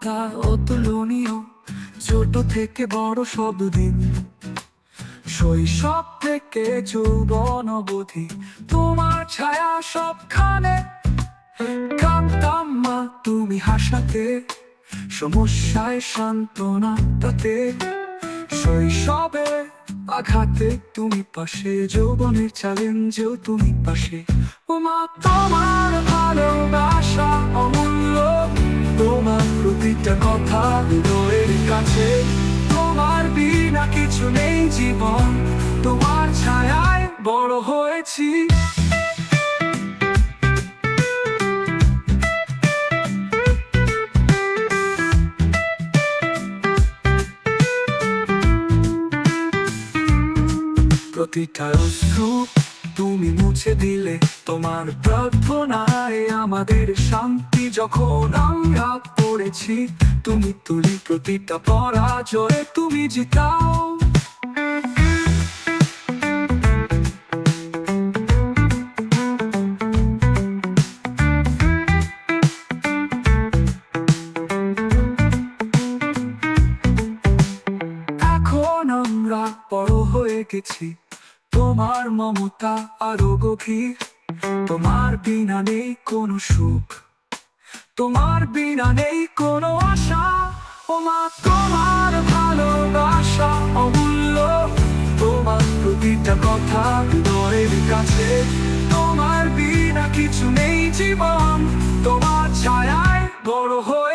মমতা অতুলনীয়, ছোট থেকে বড় সব দিন, শৈশব থেকে যৌবন অবধি তোমার ছায়া সবখানে। কাঁদতাম মা তুমি হাসাতে, সমস্যায় সান্ত্বনা তাতে, শৈশবে আঘাতে তুমি পাশে, যৌবনের চ্যালেঞ্জেও তুমি পাশে। ও মা তোমার ভালোবাসা অমূল্য, তোমার প্রতিটা কথা হৃদয়ের কাছে, তোমার বিনা কিছু নেই জীবন, তোমার ছায়ায় বড় হয়েছি। প্রতিটা অশ্রু তুমি মুছে দিলে, তোমার প্রার্থনায় আমাদের শান্তি। যখন আমরা পড়েছি তুমি তুলি প্রতিটা পরাজয়ে তুমি জিতাও। এখন আমরা বড় হয়ে গেছি, তোমার মমতা আরো গভীর, তোমার বিনা নেই কোনো সুখ, তোমার বিনা নেই কোনো আশা। ও মা তোমার ভালোবাসা অমূল্য, তোমার প্রতিটা কথা হৃদয়ের কাছে, তোমার বিনা কিছু নেই জীবন, তোমার ছায়ায় বড় হয়ে